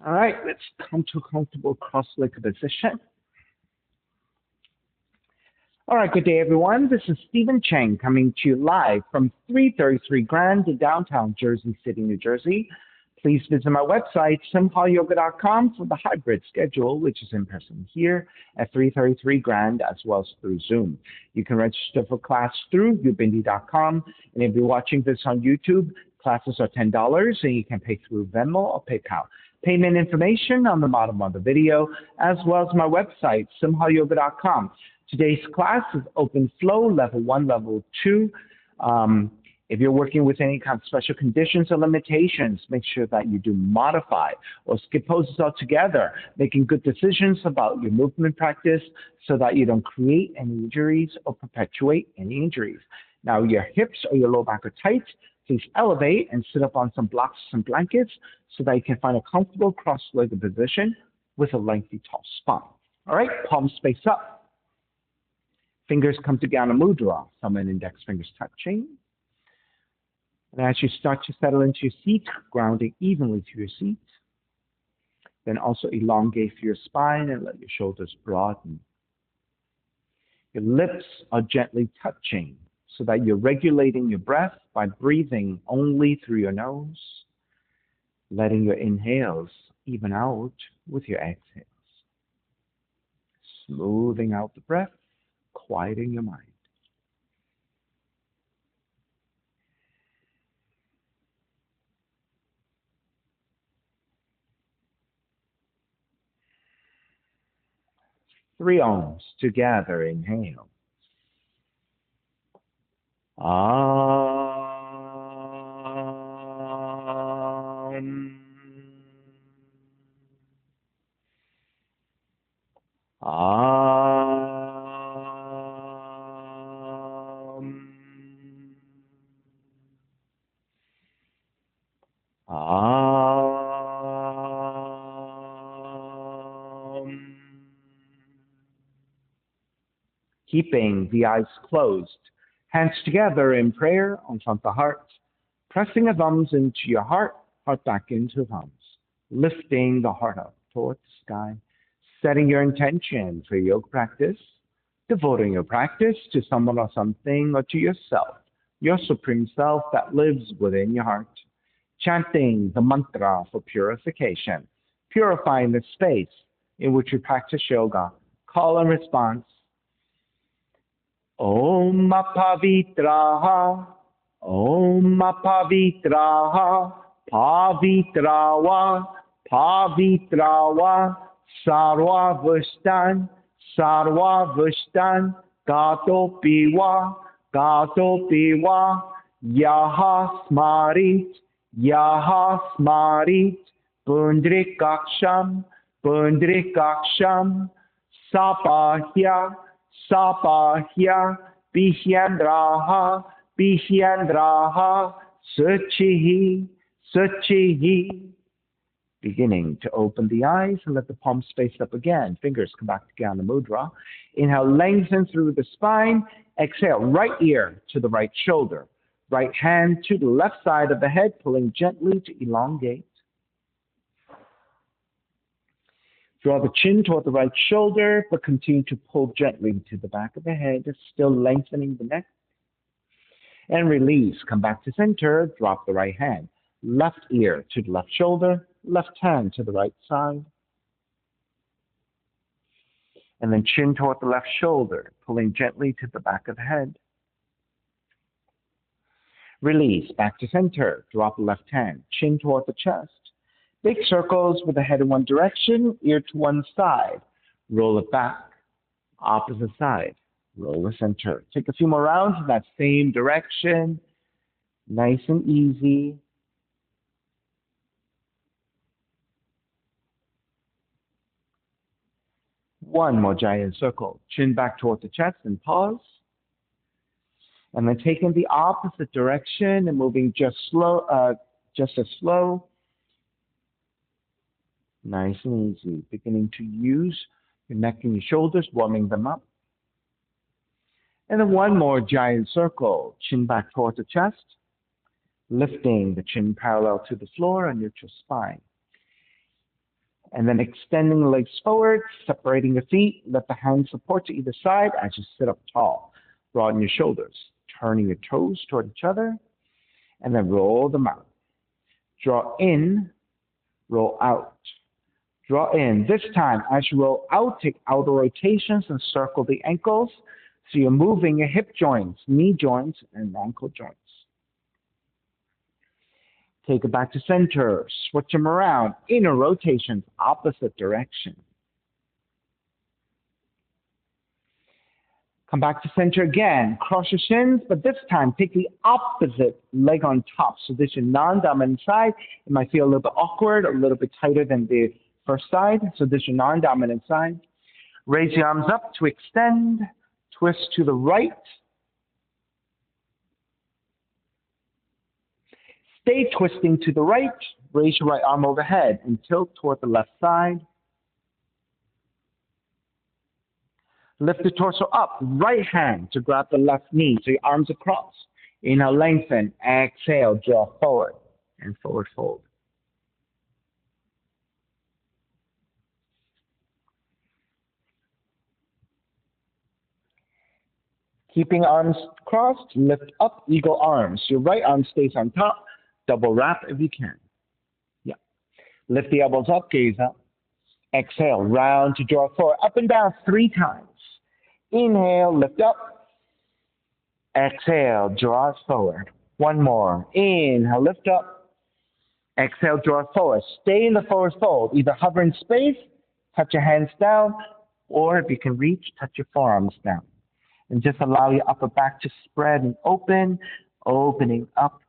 All right, let's come to a comfortable cross-legged position. All right, good day, everyone. This is Stephen Chang coming to you live from 333 Grand in downtown Jersey City, New Jersey. Please visit my website, simhayoga.com, for the hybrid schedule, which is in person here at 333 Grand, as well as through Zoom. You can register for class through ubindi.com, and if you're watching this on YouTube, classes are $10, and you can pay through Venmo or PayPal. Payment information on the bottom of the video, as well as my website, simhayoga.com. Today's class is Open Flow, Level 1, Level 2. If you're working with any kind of special conditions or limitations, make sure that you do modify or skip poses altogether, making good decisions about your movement practice so that you don't create any injuries or perpetuate any injuries. Now, your hips or your low back are tight. Please elevate and sit up on some blocks or some blankets so that you can find a comfortable cross-legged position with a lengthy, tall spine. All right, palms face up. Fingers come to Jnana Mudra, thumb and index fingers touching. And as you start to settle into your seat, grounding evenly to your seat, then also elongate your spine and let your shoulders broaden. Your lips are gently touching so that you're regulating your breath by breathing only through your nose, letting your inhales even out with your exhales. Smoothing out the breath, quieting your mind. Three ohms together. Inhale. Om. Om. Om. Keeping the eyes closed, hands together in prayer on front of the heart, pressing the thumbs into your heart, heart back into the thumbs, lifting the heart up towards the sky, setting your intention for your yoga practice, devoting your practice to someone or something or to yourself, your supreme self that lives within your heart, chanting the mantra for purification, purifying the space in which you practice yoga. Call and response. Om Pavitraha, Om Pavitraha, Pavitrawa, Pavitrawa, Sarva Vishtan, Sarva Vishtan, Gato Piwa, Yaha Smarit, Yaha Smarit, Pundrikaksham, Pundrikaksham, Sapahya, Sapahya, Bihyandraha, Bihyandraha, Suchihi, Suchihi. Beginning to open the eyes and let the palms face up again. Fingers come back to Jnana Mudra. Inhale, lengthen through the spine. Exhale, right ear to the right shoulder. Right hand to the left side of the head, pulling gently to elongate. Draw the chin toward the right shoulder, but continue to pull gently to the back of the head, still lengthening the neck. And release. Come back to center. Drop the right hand. Left ear to the left shoulder. Left hand to the right side. And then chin toward the left shoulder, pulling gently to the back of the head. Release. Back to center. Drop the left hand. Chin toward the chest. Big circles with the head in one direction, ear to one side. Roll it back. Opposite side. Roll the center. Take a few more rounds in that same direction. Nice and easy. One more giant circle. Chin back toward the chest and pause. And then taking the opposite direction and moving just as slow. Nice and easy. Beginning to use your neck and your shoulders, warming them up. And then one more giant circle. Chin back toward the chest. Lifting the chin parallel to the floor and neutral spine. And then extending the legs forward, separating the feet. Let the hands support to either side as you sit up tall. Broaden your shoulders, turning your toes toward each other, and then roll them out. Draw in, roll out. Draw in. This time, as you roll out, take outer rotations and circle the ankles. So you're moving your hip joints, knee joints, and ankle joints. Take it back to center. Switch them around. Inner rotations, opposite direction. Come back to center again. Cross your shins, but this time take the opposite leg on top. So this is your non-dominant side. It might feel a little bit awkward, a little bit tighter than the first side. So this is your non-dominant side. Raise your arms up to extend. Twist to the right. Stay twisting to the right. Raise your right arm overhead and tilt toward the left side. Lift the torso up. Right hand to grab the left knee. So your arms across. Inhale, lengthen. Exhale, draw forward and forward fold. Keeping arms crossed, lift up, eagle arms. Your right arm stays on top. Double wrap if you can. Yeah. Lift the elbows up, gaze up. Exhale, round to draw forward. Up and down 3 times. Inhale, lift up. Exhale, draw forward. One more. Inhale, lift up. Exhale, draw forward. Stay in the forward fold. Either hover in space, touch your hands down, or if you can reach, touch your forearms down. And just allow your upper back to spread and open, opening up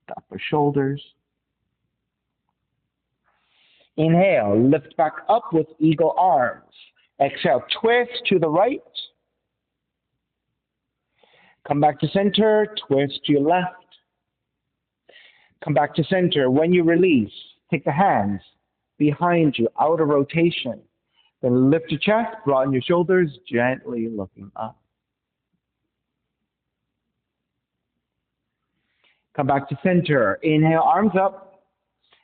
the upper shoulders. Inhale, lift back up with eagle arms. Exhale, twist to the right. Come back to center, twist to your left. Come back to center. When you release, take the hands behind you, outer rotation. Then lift your chest, broaden your shoulders, gently looking up. Come back to center. Inhale, arms up.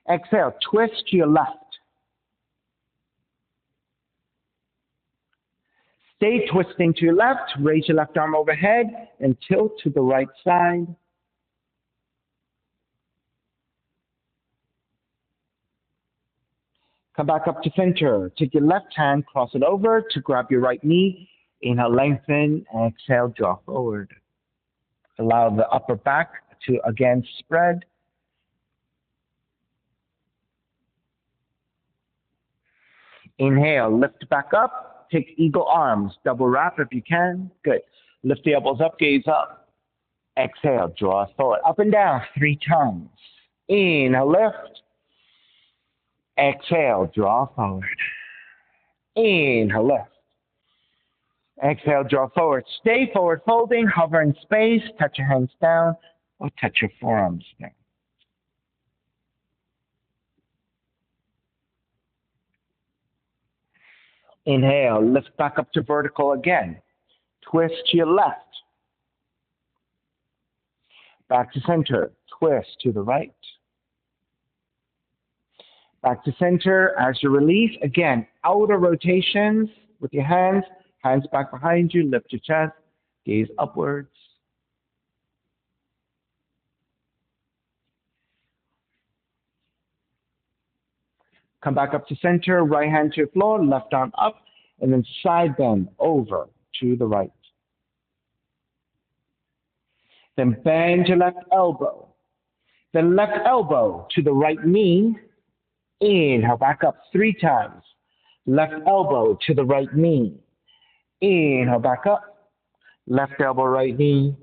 Exhale, twist to your left. Stay twisting to your left. Raise your left arm overhead and tilt to the right side. Come back up to center. Take your left hand, cross it over to grab your right knee. Inhale, lengthen. Exhale, draw forward. Allow the upper back to again spread. Inhale, lift back up. Take eagle arms, double wrap if you can. Good. Lift the elbows up, gaze up. Exhale, draw forward. Up and down 3 times. Inhale, lift. Exhale, draw forward. Inhale, lift. Exhale, draw forward. Stay forward folding, hover in space, touch your hands down, or touch your forearms down. Inhale, lift back up to vertical again. Twist to your left. Back to center. Twist to the right. Back to center. As you release, again, outer rotations with your hands. Hands back behind you. Lift your chest. Gaze upwards. Come back up to center, right hand to your floor, left arm up, and then side bend over to the right. Then bend your left elbow. Then left elbow to the right knee. Inhale, back up 3 times. Left elbow to the right knee. Inhale, back up. Left elbow, right knee.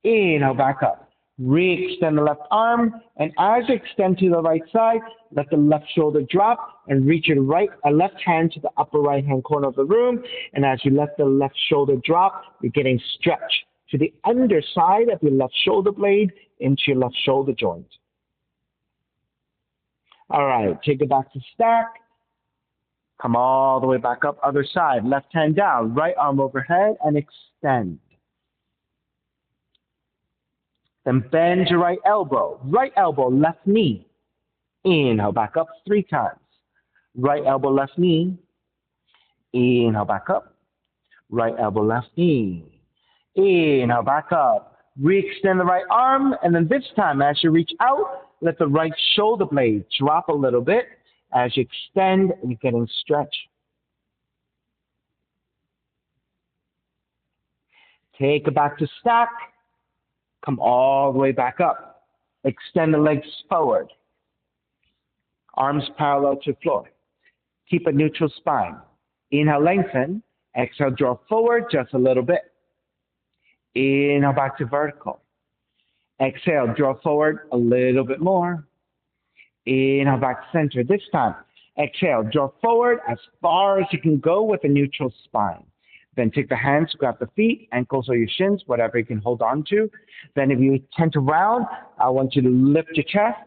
Inhale, back up. Re-extend the left arm, and as you extend to the right side, let the left shoulder drop and reach your left hand to the upper right-hand corner of the room. And as you let the left shoulder drop, you're getting stretch to the underside of your left shoulder blade into your left shoulder joint. All right, take it back to stack. Come all the way back up, other side. Left hand down, right arm overhead, and extend. Then bend your right elbow, left knee. Inhale, back up 3 times. Right elbow, left knee. Inhale, back up. Right elbow, left knee. Inhale, back up. Re-extend the right arm, and then this time, as you reach out, let the right shoulder blade drop a little bit. As you extend, you're getting stretch. Take it back to stack. Come all the way back up. Extend the legs forward. Arms parallel to floor. Keep a neutral spine. Inhale, lengthen. Exhale, draw forward just a little bit. Inhale, back to vertical. Exhale, draw forward a little bit more. Inhale, back to center. This time, exhale, draw forward as far as you can go with a neutral spine. Then take the hands, grab the feet, ankles or your shins, whatever you can hold on to. Then if you tend to round, I want you to lift your chest,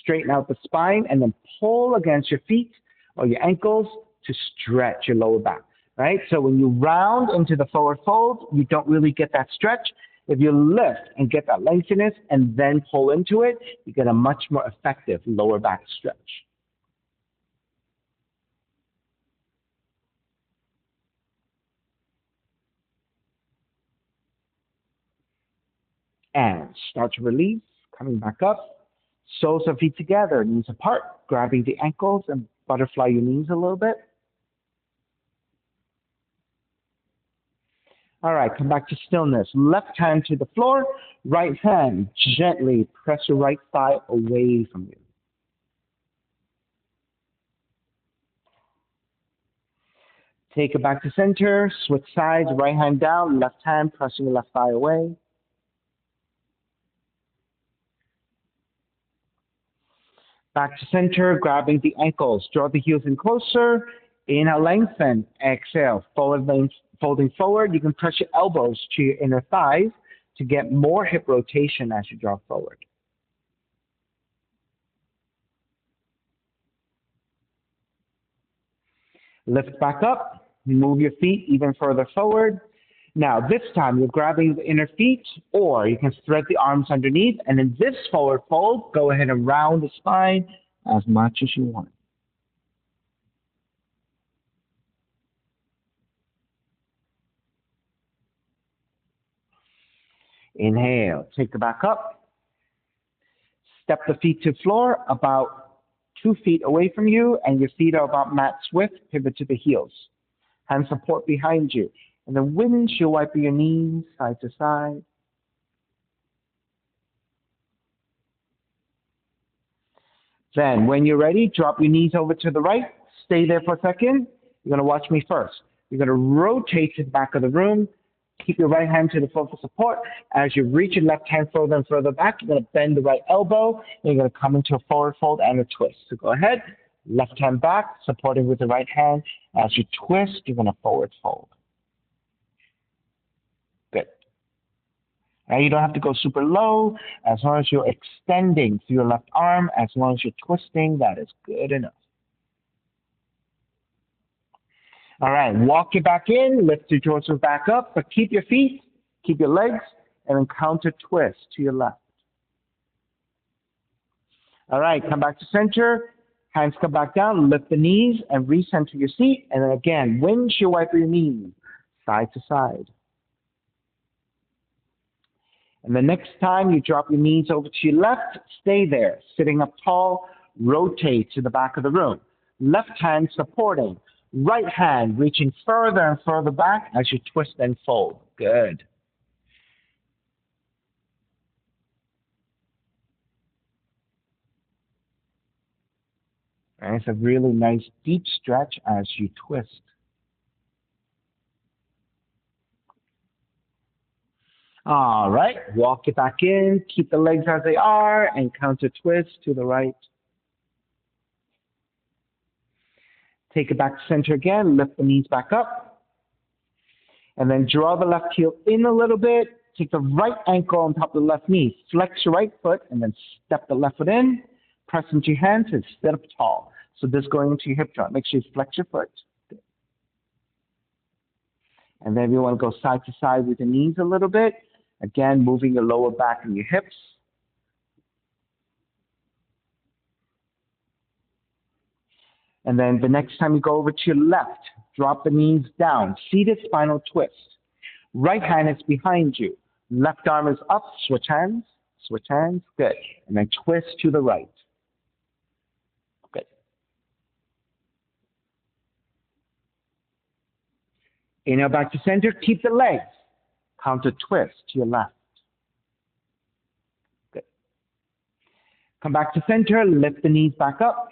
straighten out the spine, and then pull against your feet or your ankles to stretch your lower back, right? So when you round into the forward fold, you don't really get that stretch. If you lift and get that lengthiness and then pull into it, you get a much more effective lower back stretch. And start to release, coming back up. Soles of feet together, knees apart, grabbing the ankles and butterfly your knees a little bit. All right, come back to stillness. Left hand to the floor, right hand gently press your right thigh away from you. Take it back to center, switch sides, right hand down, left hand pressing your left thigh away. Back to center, grabbing the ankles. Draw the heels in closer. Inhale, lengthen. Exhale, folding forward. You can press your elbows to your inner thighs to get more hip rotation as you draw forward. Lift back up. Move your feet even further forward. Now, this time you're grabbing the inner feet, or you can thread the arms underneath. And in this forward fold, go ahead and round the spine as much as you want. Inhale, take it back up. Step the feet to floor about 2 feet away from you, and your feet are about mat's width. Pivot to the heels. Hand support behind you. And then windshield wiper your knees side to side. Then, when you're ready, drop your knees over to the right. Stay there for a second. You're going to watch me first. You're going to rotate to the back of the room. Keep your right hand to the floor for support. As you reach your left hand further and further back, you're going to bend the right elbow. And you're going to come into a forward fold and a twist. So go ahead. Left hand back, supporting with the right hand. As you twist, you're going to forward fold. Good. Now you don't have to go super low. As long as you're extending through your left arm, as long as you're twisting, that is good enough. All right, walk it back in, lift your torso back up, but keep your feet, keep your legs, and then counter twist to your left. All right, come back to center. Hands come back down, lift the knees, and recenter your seat. And then again, windshield wiper your knees, side to side. And the next time you drop your knees over to your left, stay there, sitting up tall, rotate to the back of the room. Left hand supporting, right hand reaching further and further back as you twist and fold. Good. And it's a really nice deep stretch as you twist. All right, walk it back in, keep the legs as they are, and counter twist to the right. Take it back to center again, lift the knees back up. And then draw the left heel in a little bit. Take the right ankle on top of the left knee. Flex your right foot, and then step the left foot in. Press into your hands and sit up tall. So this going into your hip joint. Make sure you flex your foot. And then you want to go side to side with the knees a little bit. Again, moving your lower back and your hips. And then the next time you go over to your left, drop the knees down, seated spinal twist. Right hand is behind you. Left arm is up, switch hands, good. And then twist to the right. Good. Inhale back to center, keep the legs. Counter twist to your left. Good. Come back to center, lift the knees back up.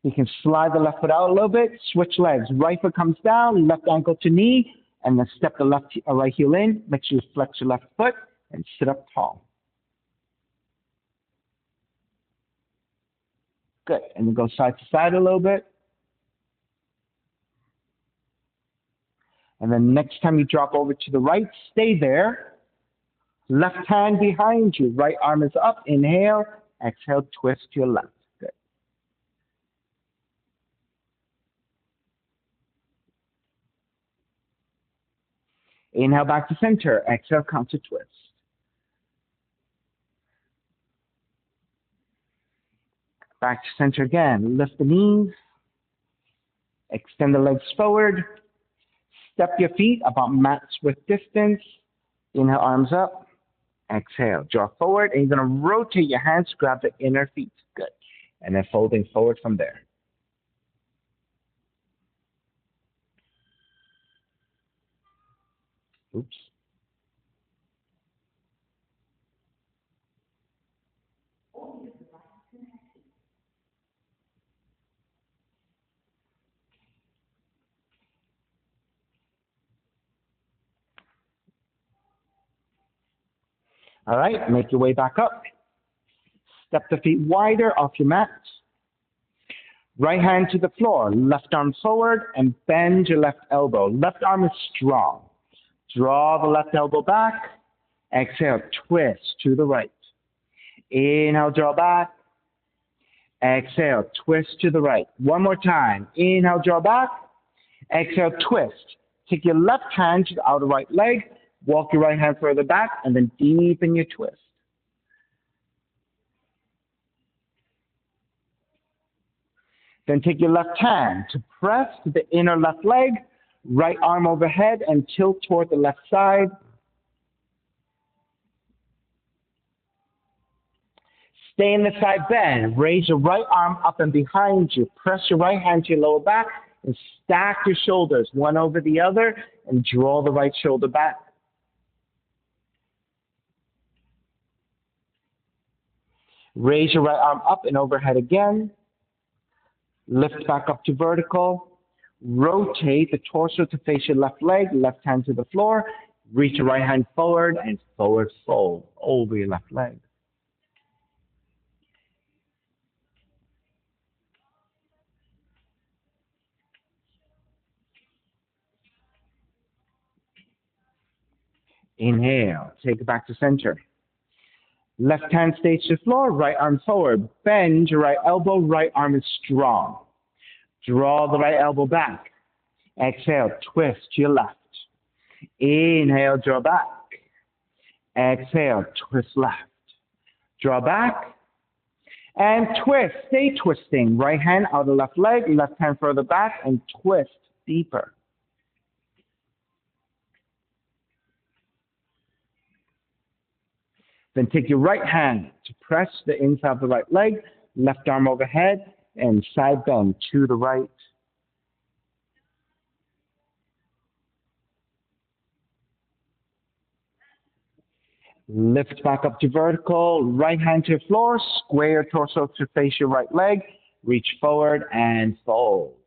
You can slide the left foot out a little bit, switch legs. Right foot comes down, left ankle to knee, and then step the right heel in. Make sure you flex your left foot and sit up tall. Good. And then go side to side a little bit. And then next time you drop over to the right, stay there. Left hand behind you. Right arm is up. Inhale. Exhale, twist to your left. Good. Inhale back to center. Exhale, counter twist. Back to center again. Lift the knees. Extend the legs forward. Step your feet about mat's width distance. Inhale, arms up. Exhale, draw forward. And you're going to rotate your hands, grab the inner feet. Good. And then folding forward from there. Oops. All right, make your way back up. Step the feet wider off your mat. Right hand to the floor, left arm forward, and bend your left elbow. Left arm is strong. Draw the left elbow back. Exhale, twist to the right. Inhale, draw back. Exhale, twist to the right. One more time. Inhale, draw back. Exhale, twist. Take your left hand to the outer right leg. Walk your right hand further back, and then deepen your twist. Then take your left hand to press to the inner left leg, right arm overhead, and tilt toward the left side. Stay in the side bend. Raise your right arm up and behind you. Press your right hand to your lower back, and stack your shoulders one over the other, and draw the right shoulder back. Raise your right arm up and overhead again. Lift back up to vertical. Rotate the torso to face your left leg, left hand to the floor. Reach your right hand forward and forward fold over your left leg. Inhale, take it back to center. Left hand stays to the floor, right arm forward. Bend your right elbow, right arm is strong. Draw the right elbow back. Exhale, twist to your left. Inhale, draw back. Exhale, twist left. Draw back. And twist, stay twisting. Right hand out of the left leg, left hand further back, and twist deeper. Then take your right hand to press the inside of the right leg, left arm overhead, and side bend to the right. Lift back up to vertical, right hand to the floor, square your torso to face your right leg, reach forward and fold.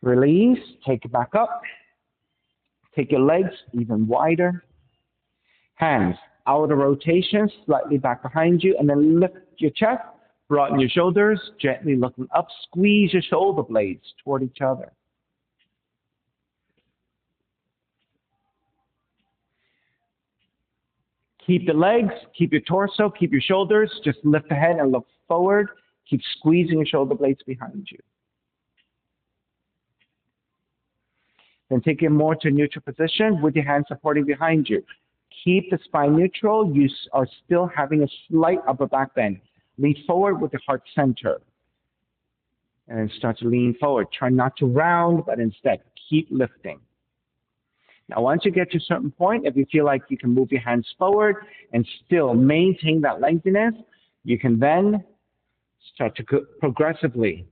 Release, take it back up. Take your legs even wider. Hands out of rotation, slightly back behind you, and then lift your chest, broaden your shoulders, gently looking up, squeeze your shoulder blades toward each other. Keep the legs, keep your torso, keep your shoulders, just lift the head and look forward. Keep squeezing your shoulder blades behind you. Then take it more to a neutral position with your hands supporting behind you. Keep the spine neutral. You are still having a slight upper back bend. Lean forward with the heart center. And then start to lean forward. Try not to round, but instead keep lifting. Now, once you get to a certain point, if you feel like you can move your hands forward and still maintain that lengthiness, you can then start to progressively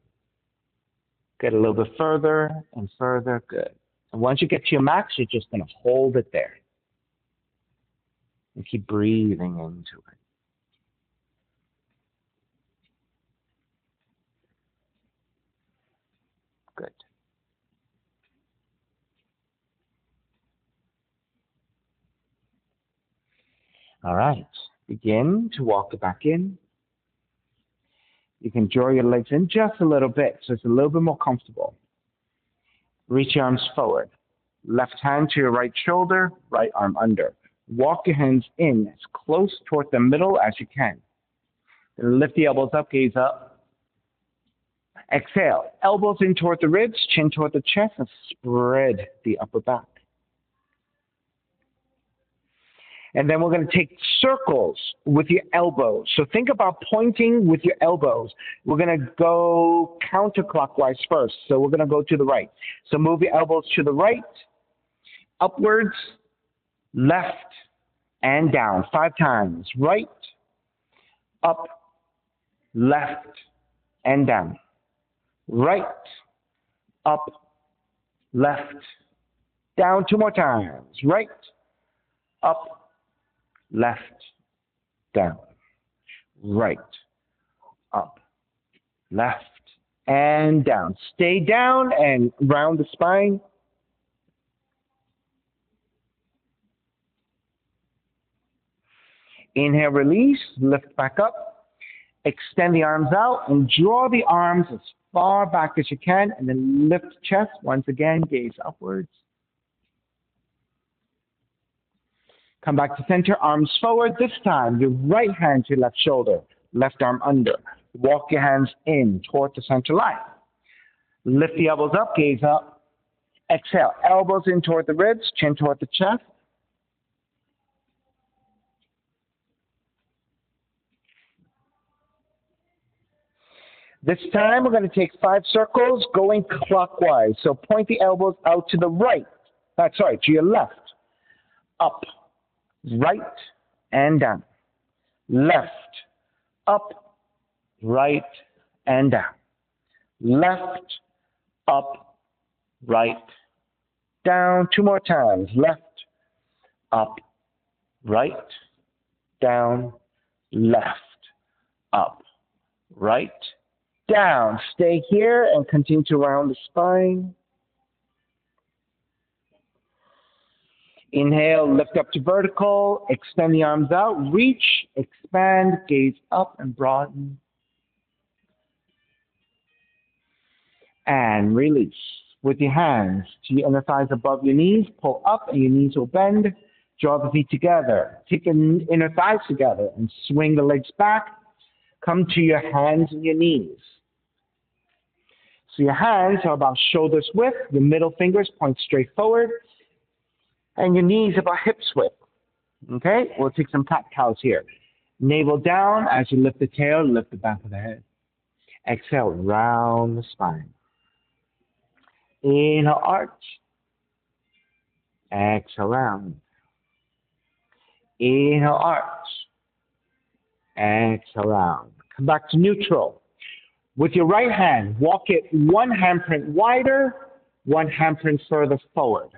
get a little bit further and further. Good. And once you get to your max, you're just going to hold it there. And keep breathing into it. Good. All right. Begin to walk it back in. You can draw your legs in just a little bit so it's a little bit more comfortable. Reach your arms forward. Left hand to your right shoulder, right arm under. Walk your hands in as close toward the middle as you can. Then lift the elbows up, gaze up. Exhale. Elbows in toward the ribs, chin toward the chest, and spread the upper back. And then we're going to take circles with your elbows. So think about pointing with your elbows. We're going to go counterclockwise first. So we're going to go to the right. So move your elbows to the right, upwards, left, and down. 5 times. Right, up, left, and down. Right, up, left, down. 2 more times. Right, up, left, down, right, up, left, and down. Stay down and round the spine. Inhale, release, lift back up. Extend the arms out and draw the arms as far back as you can, and then lift chest. Once again, gaze upwards. Come back to center, arms forward. This time, your right hand to your left shoulder, left arm under. Walk your hands in toward the center line. Lift the elbows up, gaze up. Exhale, elbows in toward the ribs, chin toward the chest. This time, we're going to take 5 circles going clockwise. So point the elbows out to the right. To your left. Up. Right and down. Left, up, right, and down. Left, up, right, down. 2 more times. Left, up, right, down. Left, up, right, down. Stay here and continue to round the spine. Inhale, lift up to vertical, extend the arms out, reach, expand, gaze up and broaden. And release. With your hands to your inner thighs above your knees, pull up and your knees will bend. Draw the feet together. Take your inner thighs together and swing the legs back. Come to your hands and your knees. So your hands are about shoulders width, your middle fingers point straight forward. And your knees about hips width. Okay? We'll take some cat-cows here. Navel down as you lift the tail, lift the back of the head. Exhale, round the spine. Inhale, arch. Exhale, round. Inhale, arch. Exhale, round. Come back to neutral. With your right hand, walk it 1 handprint wider, 1 handprint further forward.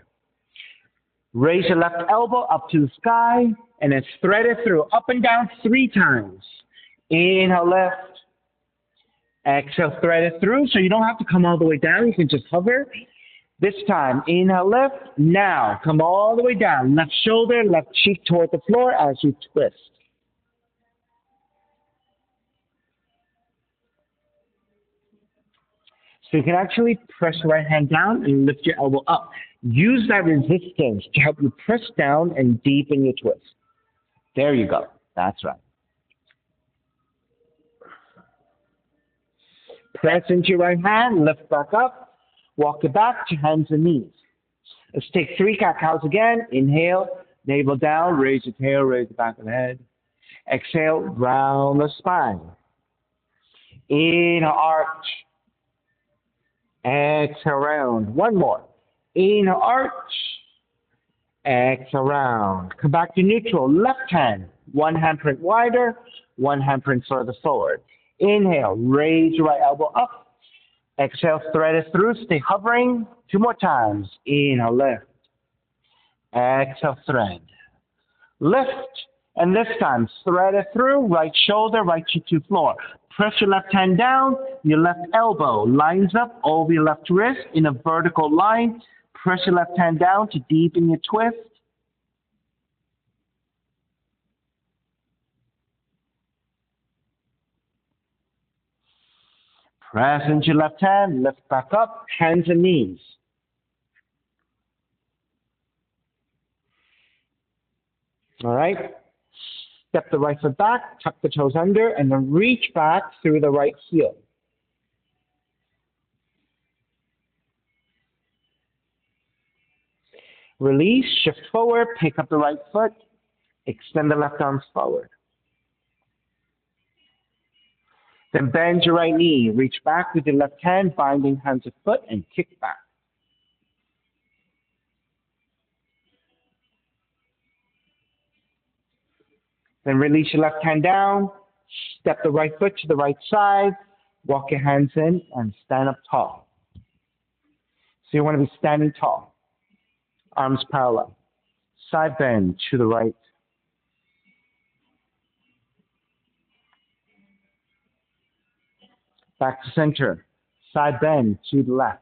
Raise your left elbow up to the sky, and then thread it through, up and down 3 times. Inhale, lift. Exhale, thread it through, so you don't have to come all the way down. You can just hover. This time, inhale, lift. Now, come all the way down. Left shoulder, left cheek toward the floor as you twist. So you can actually press your right hand down and lift your elbow up. Use that resistance to help you press down and deepen your twist. There you go. That's right. Press into your right hand, lift back up, walk it back to hands and knees. Let's take 3 cat-cows again. Inhale, navel down, raise the tail, raise the back of the head. Exhale, round the spine. Inhale, arch. Exhale, round. One more. Inhale, arch. Exhale, round. Come back to neutral. Left hand. One handprint wider, one handprint further forward. Inhale, raise your right elbow up. Exhale, thread it through. Stay hovering. 2 more times. Inhale, lift. Exhale, thread. Lift. And this time, thread it through. Right shoulder, right cheek to floor. Press your left hand down. Your left elbow lines up over your left wrist in a vertical line. Press your left hand down to deepen your twist. Press into your left hand, lift back up, hands and knees. All right. Step the right foot back, tuck the toes under, and then reach back through the right heel. Release, shift forward, pick up the right foot, extend the left arms forward. Then bend your right knee, reach back with your left hand, binding hands and foot, and kick back. Then release your left hand down, step the right foot to the right side, walk your hands in, and stand up tall. So you want to be standing tall, arms parallel, side bend to the right. Back to center, side bend to the left.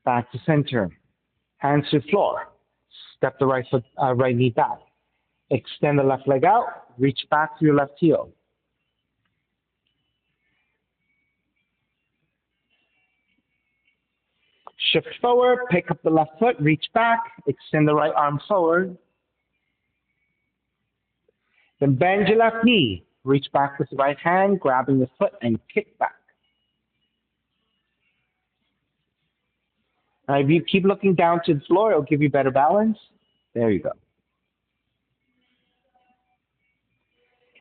Back to center, hands to floor. Step the right foot, right knee back. Extend the left leg out, reach back to your left heel. Shift forward, pick up the left foot, reach back, extend the right arm forward. Then bend your left knee, reach back with the right hand, grabbing the foot and kick back. Now, if you keep looking down to the floor, it'll give you better balance. There you go.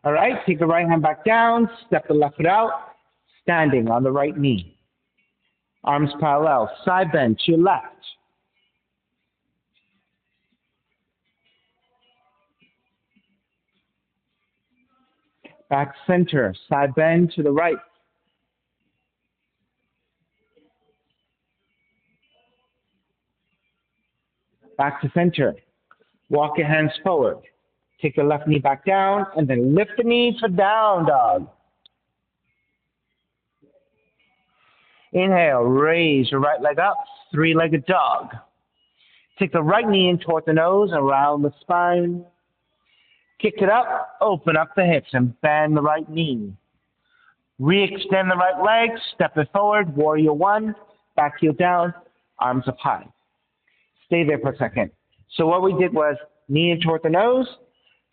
All right, take the right hand back down, step the left foot out, standing on the right knee. Arms parallel, side bend to your left. Back center, side bend to the right. Back to center. Walk your hands forward. Take the left knee back down, and then lift the knees for down dog. Inhale, raise your right leg up, 3-legged dog. Take the right knee in toward the nose, around the spine. Kick it up, open up the hips, and bend the right knee. Re-extend the right leg, step it forward, warrior 1, back heel down, arms up high. Stay there for a second. So what we did was knee in toward the nose,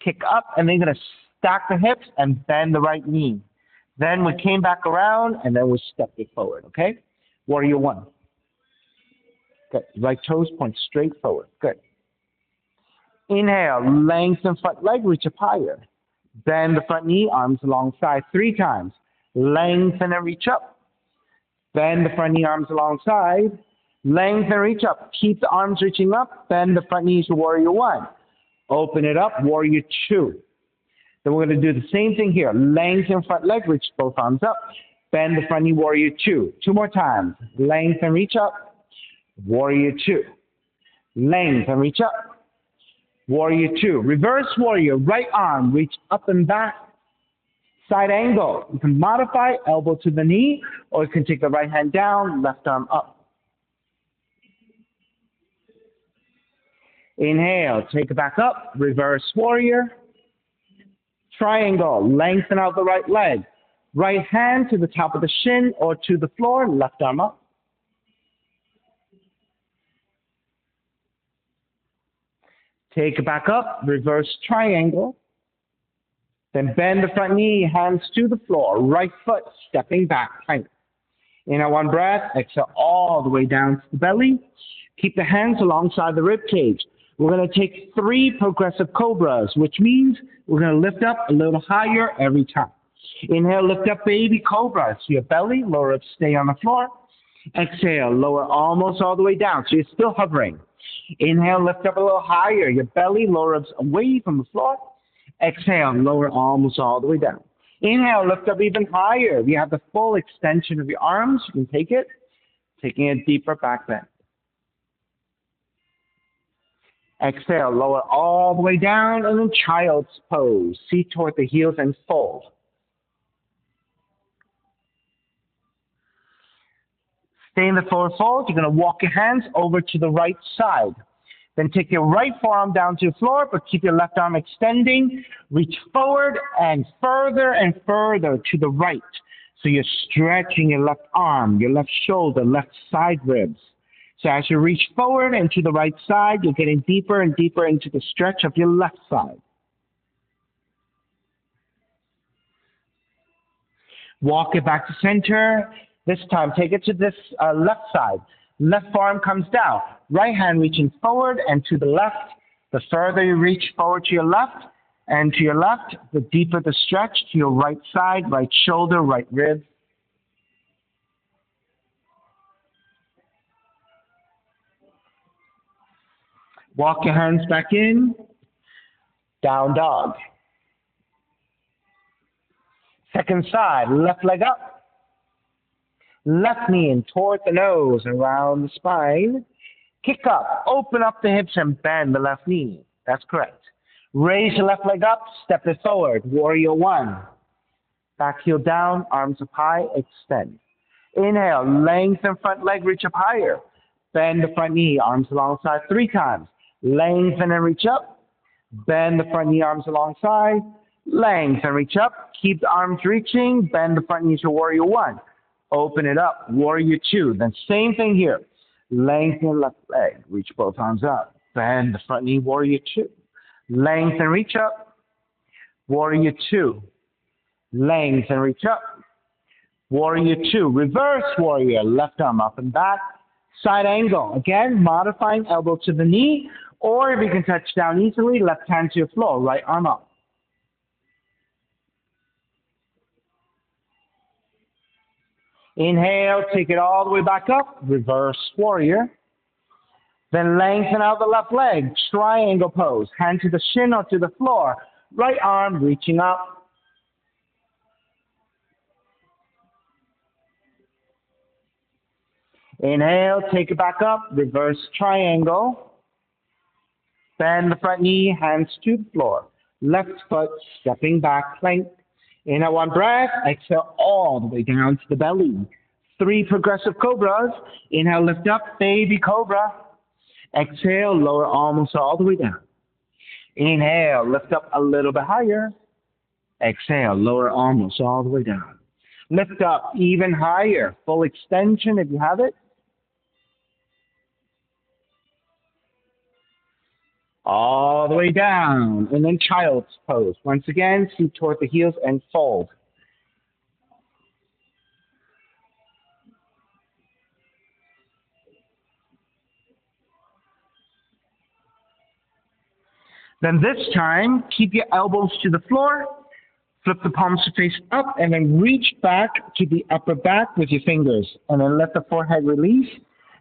kick up, and then you're going to stack the hips and bend the right knee. Then we came back around, and then we stepped it forward, okay? Warrior 1. Good. Right toes point straight forward. Good. Inhale, lengthen front leg, reach up higher. Bend the front knee, arms alongside 3 times. Lengthen and reach up. Bend the front knee, arms alongside. Lengthen and reach up. Keep the arms reaching up. Bend the front knees to warrior 1. Open it up, warrior 2. Then we're going to do the same thing here. Lengthen front leg, reach both arms up. Bend the front knee, warrior 2. 2 more times. Lengthen, reach up. Warrior 2. Lengthen, reach up. Warrior 2. Reverse warrior. Right arm, reach up and back. Side angle. You can modify elbow to the knee, or you can take the right hand down, left arm up. Inhale, take it back up, reverse warrior. Triangle, lengthen out the right leg. Right hand to the top of the shin or to the floor, left arm up. Take it back up, reverse triangle. Then bend the front knee, hands to the floor, right foot stepping back, plank. Inhale one breath, exhale all the way down to the belly. Keep the hands alongside the rib cage. We're going to take 3 progressive cobras, which means we're going to lift up a little higher every time. Inhale, lift up baby cobra. So your belly, lower ribs stay on the floor. Exhale, lower almost all the way down. So you're still hovering. Inhale, lift up a little higher. Your belly, lower ribs away from the floor. Exhale, lower almost all the way down. Inhale, lift up even higher. You have the full extension of your arms. You can take it, taking a deeper back bend. Exhale, lower all the way down, and then child's pose. Seat toward the heels and fold. Stay in the forward fold. You're going to walk your hands over to the right side. Then take your right forearm down to the floor, but keep your left arm extending. Reach forward and further to the right. So you're stretching your left arm, your left shoulder, left side ribs. So as you reach forward and to the right side, you're getting deeper and deeper into the stretch of your left side. Walk it back to center. This time, take it to this left side. Left forearm comes down. Right hand reaching forward and to the left. The further you reach forward to your left and to your left, the deeper the stretch to your right side, right shoulder, right rib. Walk your hands back in. Down dog. Second side, left leg up. Left knee in toward the nose, around the spine. Kick up, open up the hips and bend the left knee. That's correct. Raise your left leg up, step it forward. Warrior one. Back heel down, arms up high, extend. Inhale, lengthen front leg, reach up higher. Bend the front knee, arms alongside 3 times. Lengthen and reach up. Bend the front knee, arms alongside. Lengthen, reach up. Keep the arms reaching. Bend the front knees to warrior one. Open it up, warrior two. Then same thing here. Lengthen left leg, reach both arms up. Bend the front knee, warrior two. Lengthen, reach up. Warrior two. Lengthen, reach up. Warrior two. Reverse warrior, left arm up and back. Side angle. Again, modifying elbow to the knee. Or if you can touch down easily, left hand to your floor, right arm up. Inhale, take it all the way back up, reverse warrior. Then lengthen out the left leg, triangle pose. Hand to the shin or to the floor. Right arm reaching up. Inhale, take it back up, reverse triangle. Bend the front knee, hands to the floor. Left foot stepping back, plank. Inhale one breath, exhale all the way down to the belly. 3 progressive cobras. Inhale, lift up, baby cobra. Exhale, lower almost all the way down. Inhale, lift up a little bit higher. Exhale, lower almost all the way down. Lift up even higher, full extension if you have it. All the way down, and then child's pose. Once again, seat toward the heels and fold. Then this time, keep your elbows to the floor, flip the palms to face up, and then reach back to the upper back with your fingers. And then let the forehead release.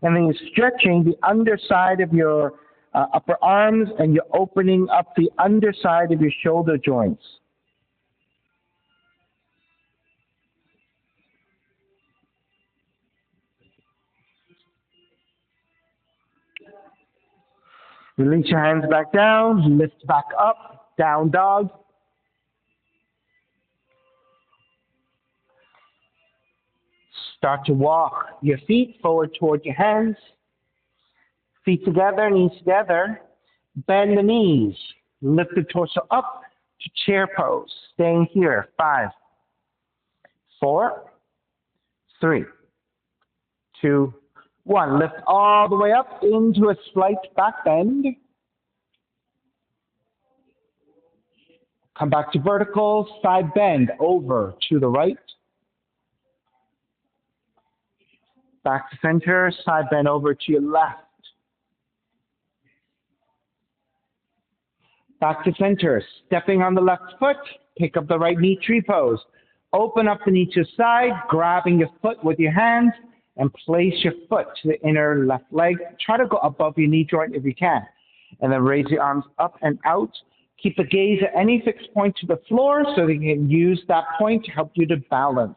And then you're stretching the underside of your upper arms, and you're opening up the underside of your shoulder joints. Release your hands back down, lift back up, down dog. Start to walk your feet forward toward your hands. Feet together, knees together. Bend the knees. Lift the torso up to chair pose. Staying here. 5, 4, 3, 2, 1. Lift all the way up into a slight back bend. Come back to vertical, side bend over to the right. Back to center, side bend over to your left. Back to center, stepping on the left foot, pick up the right knee, tree pose. Open up the knee to the side, grabbing your foot with your hands, and place your foot to the inner left leg. Try to go above your knee joint if you can. And then raise your arms up and out. Keep the gaze at any fixed point to the floor so that you can use that point to help you to balance.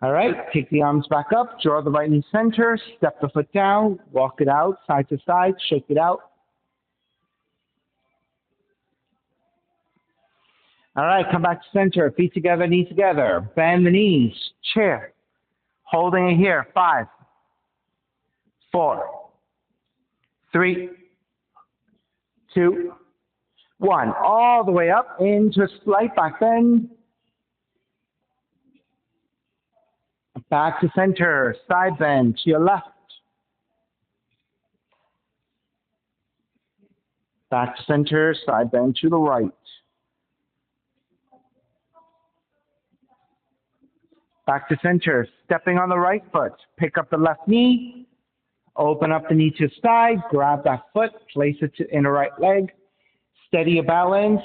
All right, take the arms back up, draw the right knee center, step the foot down, walk it out, side to side, shake it out. All right, come back to center, feet together, knees together. Bend the knees, chair. Holding it here, 5, 4, 3, 2, 1. All the way up into a slight back bend. Back to center, side bend to your left. Back to center, side bend to the right. Back to center, stepping on the right foot. Pick up the left knee, open up the knee to the side, grab that foot, place it to the inner right leg. Steady your balance,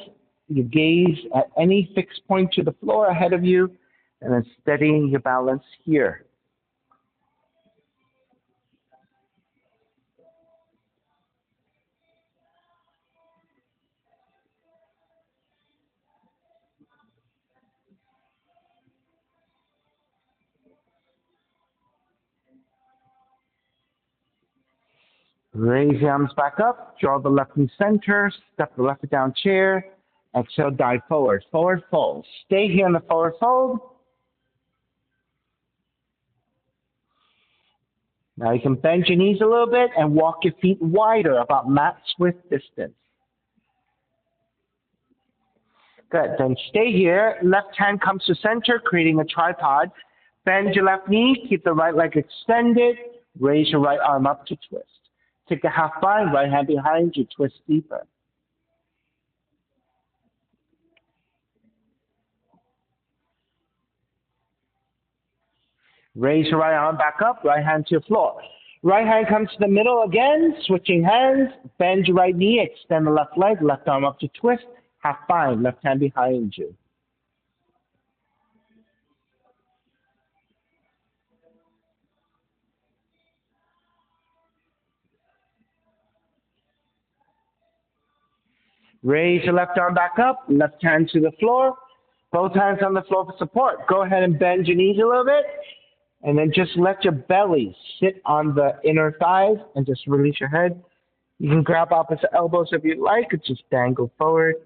you gaze at any fixed point to the floor ahead of you, and then steadying your balance here. Raise the arms back up, draw the left knee center, step the left foot down chair, exhale, dive forward, forward fold. Stay here in the forward fold. Now you can bend your knees a little bit and walk your feet wider, about mat width distance. Good, then stay here. Left hand comes to center, creating a tripod. Bend your left knee, keep the right leg extended, raise your right arm up to twist. Take a half bind, right hand behind you, twist deeper. Raise your right arm back up, right hand to your floor. Right hand comes to the middle again, switching hands. Bend your right knee, extend the left leg, left arm up to twist. Half bind, left hand behind you. Raise your left arm back up, left hand to the floor. Both hands on the floor for support. Go ahead and bend your knees a little bit. And then just let your belly sit on the inner thighs and just release your head. You can grab opposite elbows if you like, or just dangle forward.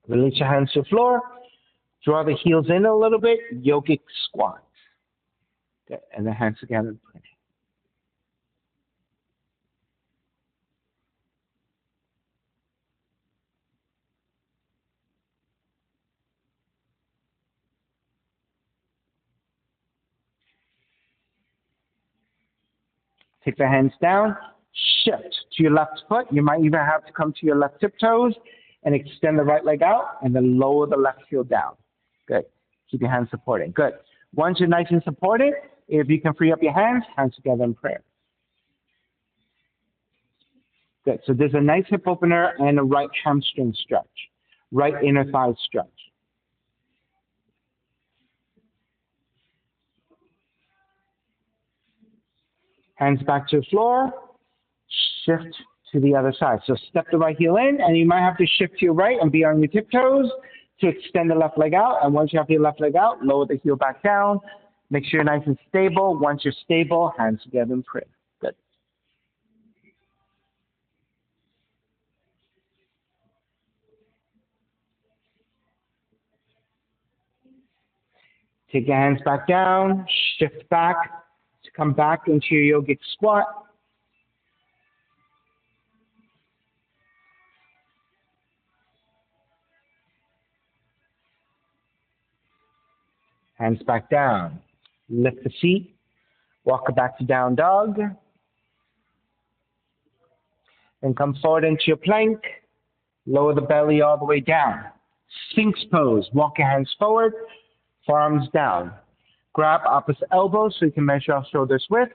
Release your hands to the floor. Draw the heels in a little bit. Yogic squat. Okay, and the hands together. Take the hands down. Shift to your left foot. You might even have to come to your left tiptoes and extend the right leg out and then lower the left heel down. Good. Keep your hands supporting. Good. Once you're nice and supported, if you can free up your hands together in prayer. Good. So there's a nice hip opener and a right hamstring stretch, right inner thigh stretch. Hands back to the floor. Shift to the other side. So step the right heel in, and you might have to shift to your right and be on your tiptoes to extend the left leg out. And once you have your left leg out, lower the heel back down. Make sure you're nice and stable. Once you're stable, hands together in prayer. Good. Take your hands back down. Shift back to come back into your yogic squat. Hands back down. Lift the feet. Walk it back to down dog. Then come forward into your plank. Lower the belly all the way down. Sphinx pose. Walk your hands forward. Forearms down. Grab opposite elbows so you can measure off shoulders width.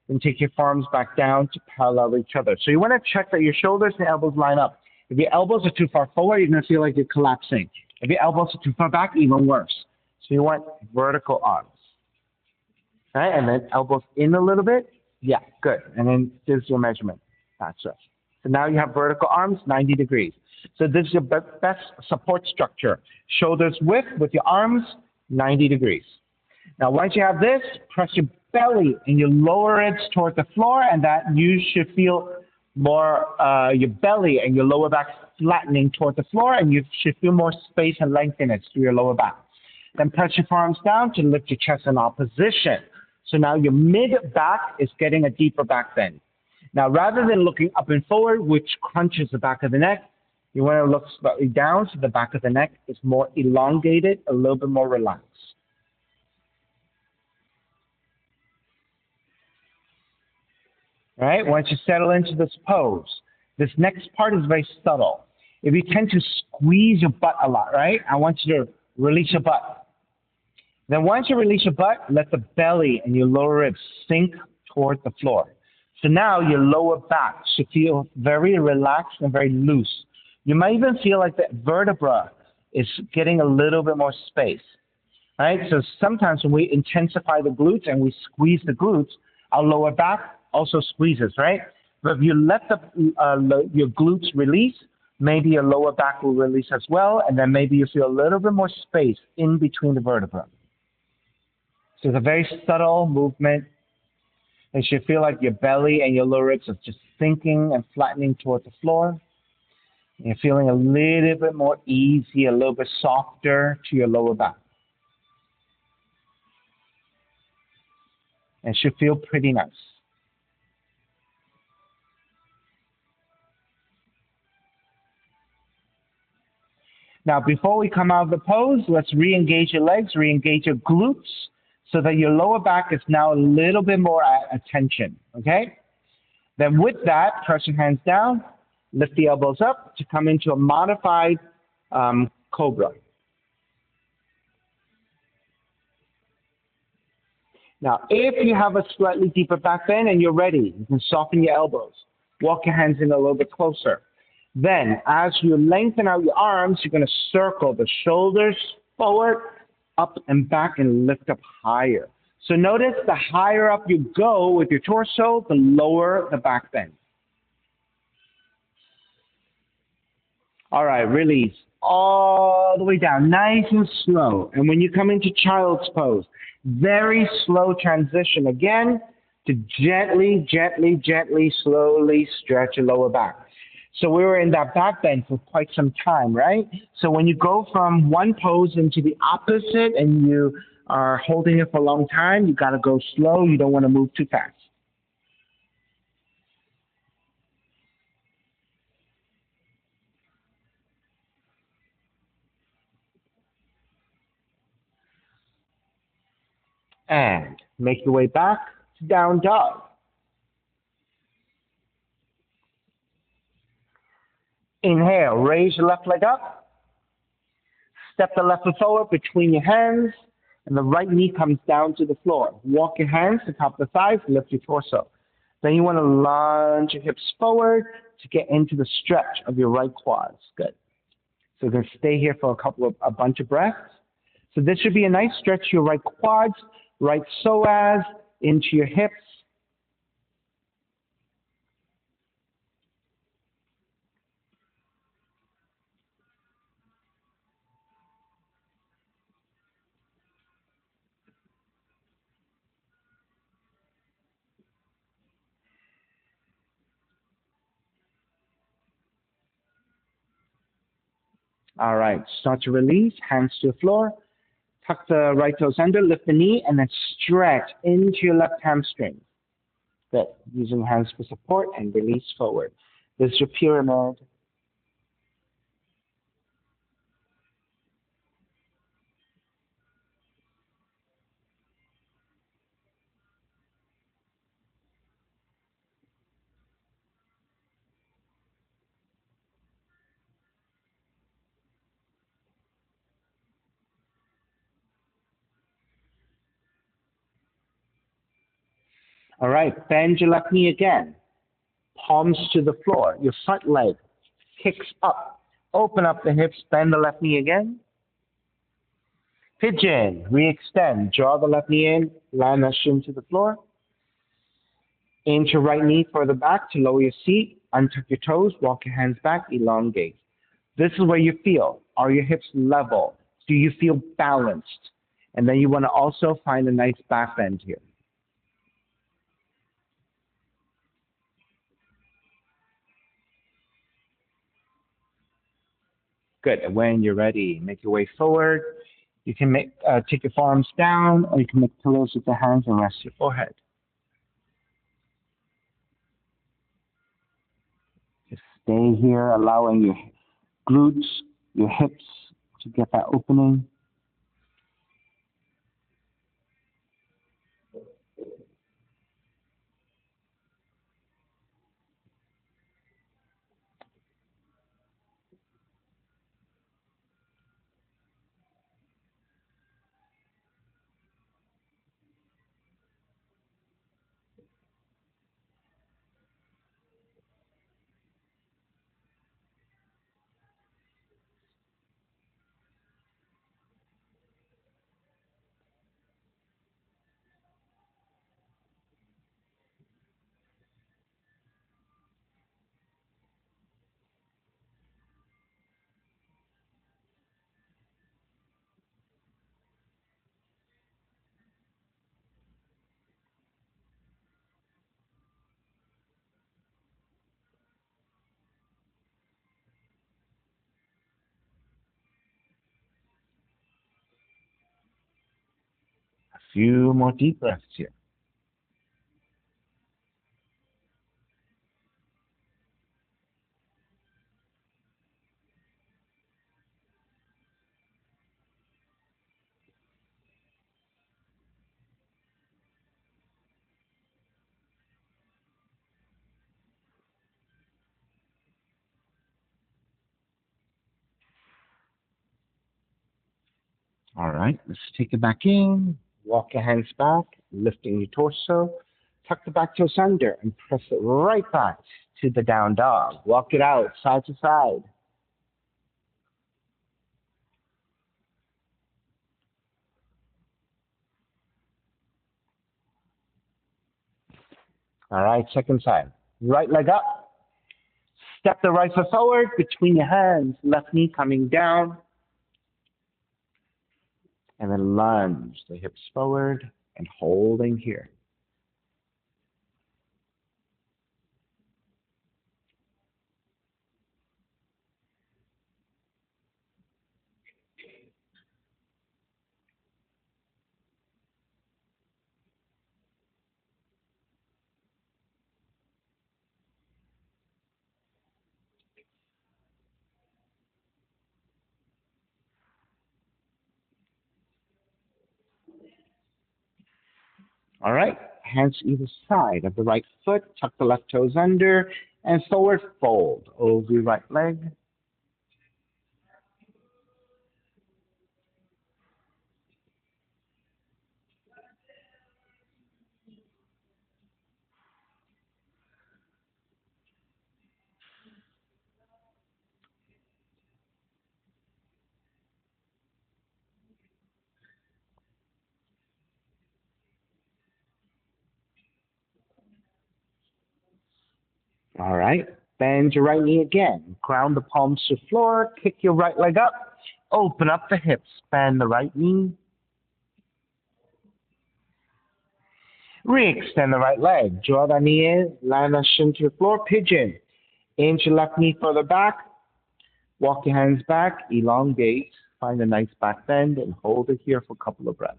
Then take your forearms back down to parallel each other. So you want to check that your shoulders and elbows line up. If your elbows are too far forward, you're going to feel like you're collapsing. If your elbows are too far back, even worse. So you want vertical arms. All right, and then elbows in a little bit. Yeah, good. And then there's your measurement. That's it. So now you have vertical arms, 90 degrees. So this is your best support structure. Shoulders width with your arms, 90 degrees. Now, once you have this, press your belly and your lower ribs toward the floor, and that you should feel more your belly and your lower back flattening toward the floor, and you should feel more space and lengthiness through your lower back. Then press your forearms down to lift your chest in opposition. So now your mid back is getting a deeper back bend. Now, rather than looking up and forward, which crunches the back of the neck, you want to look slightly down so the back of the neck is more elongated, a little bit more relaxed. All right, once you settle into this pose, this next part is very subtle. If you tend to squeeze your butt a lot, right, I want you to release your butt. Then once you release your butt, let the belly and your lower ribs sink toward the floor. So now your lower back should feel very relaxed and very loose. You might even feel like the vertebra is getting a little bit more space. Right? So sometimes when we intensify the glutes and we squeeze the glutes, our lower back also squeezes, right? But if you let your glutes release, maybe your lower back will release as well, and then maybe you feel a little bit more space in between the vertebrae. So it's a very subtle movement. It should feel like your belly and your lower ribs are just sinking and flattening toward the floor. And you're feeling a little bit more easy, a little bit softer to your lower back. And it should feel pretty nice. Now, before we come out of the pose, let's re-engage your legs, re-engage your glutes, so that your lower back is now a little bit more at attention, okay? Then with that, press your hands down, lift the elbows up to come into a modified cobra. Now, if you have a slightly deeper back bend and you're ready, you can soften your elbows. Walk your hands in a little bit closer. Then, as you lengthen out your arms, you're going to circle the shoulders forward, up and back, and lift up higher. So notice the higher up you go with your torso, the lower the back bend. All right, release all the way down, nice and slow. And when you come into child's pose, very slow transition again to gently, gently, gently, slowly stretch your lower back. So we were in that back bend for quite some time, right? So when you go from one pose into the opposite and you are holding it for a long time, you got to go slow. You don't want to move too fast. And make your way back to down dog. Inhale, raise your left leg up. Step the left foot forward between your hands, and the right knee comes down to the floor. Walk your hands to top of the thighs, lift your torso. Then you want to lunge your hips forward to get into the stretch of your right quads. Good. So we're going to stay here for a bunch of breaths. So this should be a nice stretch to your right quads, right psoas, into your hips. All right, start to release, hands to the floor. Tuck the right toes under, lift the knee, and then stretch into your left hamstring. Good. Using hands for support and release forward. This is your pyramid. All right, bend your left knee again. Palms to the floor. Your front leg kicks up. Open up the hips, bend the left knee again. Pigeon, re-extend. Draw the left knee in, land that shin to the floor. Inch your right knee further back to lower your seat. Untuck your toes, walk your hands back, elongate. This is where you feel. Are your hips level? Do you feel balanced? And then you want to also find a nice back bend here. Good. And when you're ready, make your way forward. You can take your forearms down, or you can make pillows with the hands and rest your forehead. Just stay here, allowing your glutes, your hips to get that opening. A few more deep breaths here. All right, let's take it back in. Walk your hands back, lifting your torso. Tuck the back toes under and press it right back to the down dog. Walk it out side to side. All right, second side. Right leg up. Step the right foot forward between your hands. Left knee coming down. And then lunge the hips forward and holding here. All right, hands either side of the right foot. Tuck the left toes under and forward fold over your right leg. All right. Bend your right knee again. Ground the palms to the floor. Kick your right leg up. Open up the hips. Bend the right knee. Re-extend the right leg. Draw that knee in. Land that shin to the floor. Pigeon. Inch your left knee further back. Walk your hands back. Elongate. Find a nice back bend and hold it here for a couple of breaths.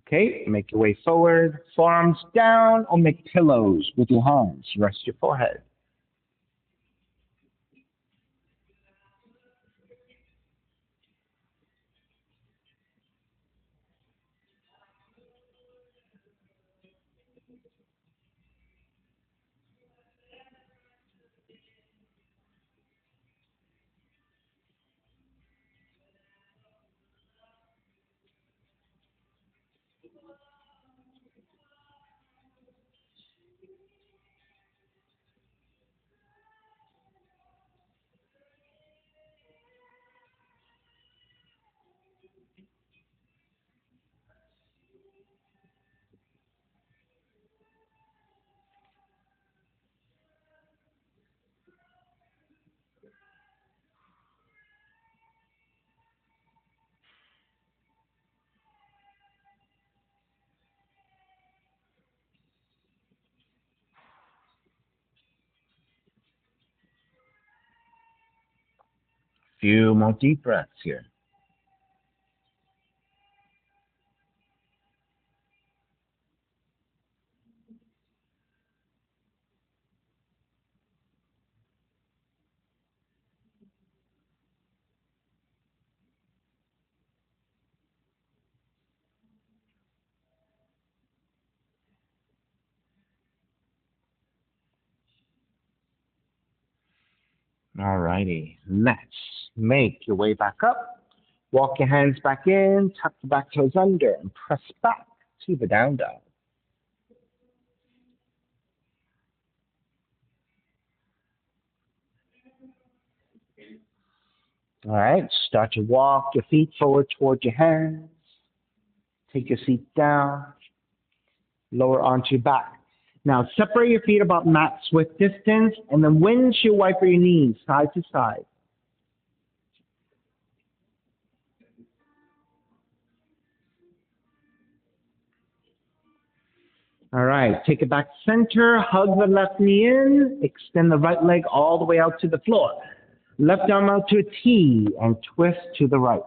Okay, make your way forward. Forearms down or make pillows with your hands. Rest your forehead. Few more deep breaths here. Alrighty, let's make your way back up. Walk your hands back in, tuck the back toes under, and press back to the down dog. All right, start to walk your feet forward towards your hands. Take your seat down, lower onto your back. Now separate your feet about mat width distance, and then windshield wiper your knees side to side. All right, take it back center, hug the left knee in, extend the right leg all the way out to the floor. Left arm out to a T and twist to the right.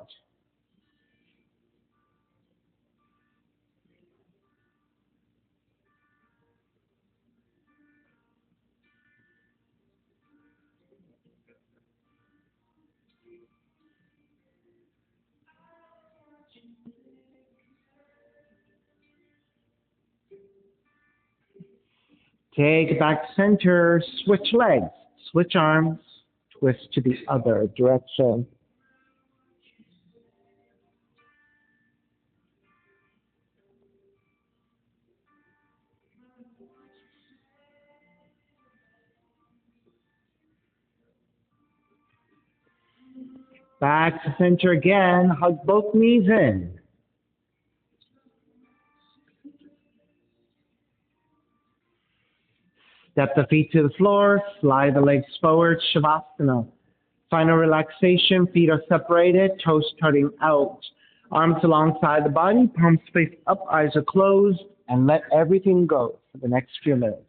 Take it back center, switch legs, switch arms, twist to the other direction. Back to center again, hug both knees in. Step the feet to the floor, slide the legs forward, Shavasana. Final relaxation, feet are separated, toes turning out. Arms alongside the body, palms face up, eyes are closed, and let everything go for the next few minutes.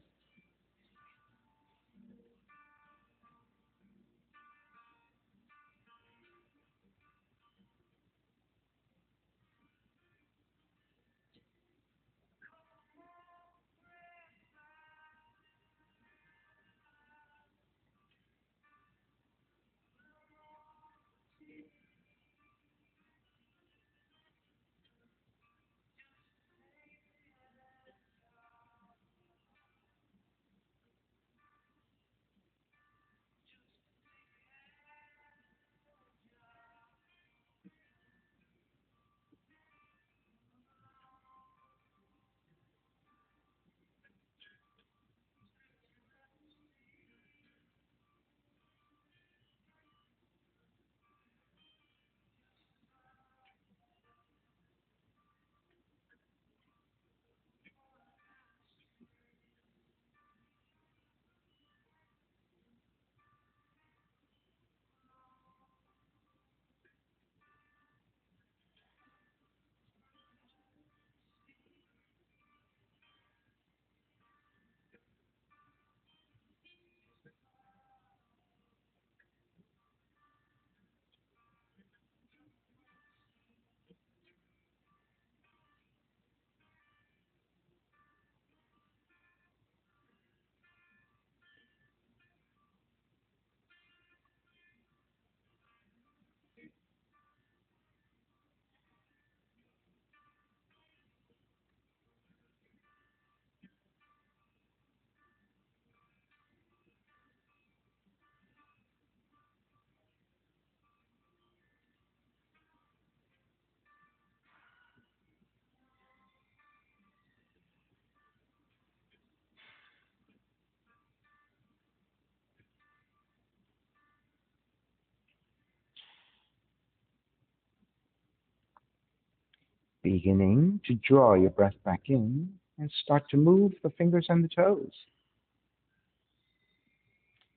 Beginning to draw your breath back in and start to move the fingers and the toes.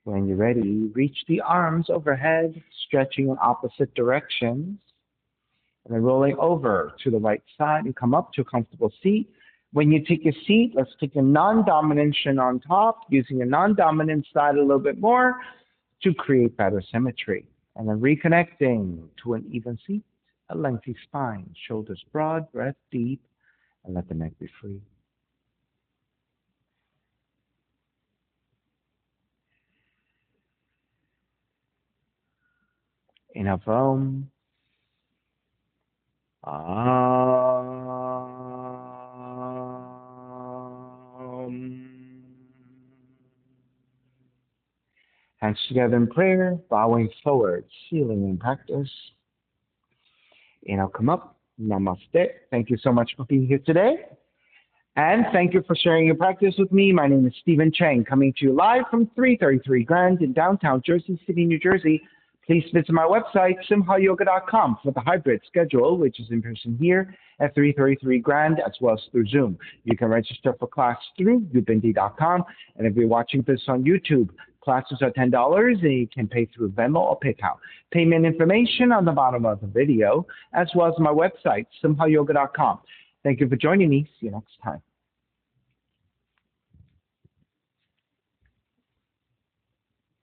When you're ready, reach the arms overhead, stretching in opposite directions, and then rolling over to the right side and come up to a comfortable seat. When you take a seat, let's take a non-dominant shin on top, using a non-dominant side a little bit more to create better symmetry. And then reconnecting to an even seat, a lengthy spine, shoulders broad, breath deep, and let the neck be free. Inhale from hands together in prayer, bowing forward, sealing in practice. Inhale, come up. Namaste. Thank you so much for being here today. And thank you for sharing your practice with me. My name is Stephen Chang, coming to you live from 333 Grand in downtown Jersey City, New Jersey. Please visit my website, simhayoga.com, for the hybrid schedule, which is in person here at 333 Grand, as well as through Zoom. You can register for class through ubindi.com. And if you're watching this on YouTube, classes are $10, and you can pay through Venmo or PayPal. Payment information on the bottom of the video, as well as my website, simhayoga.com. Thank you for joining me. See you next time.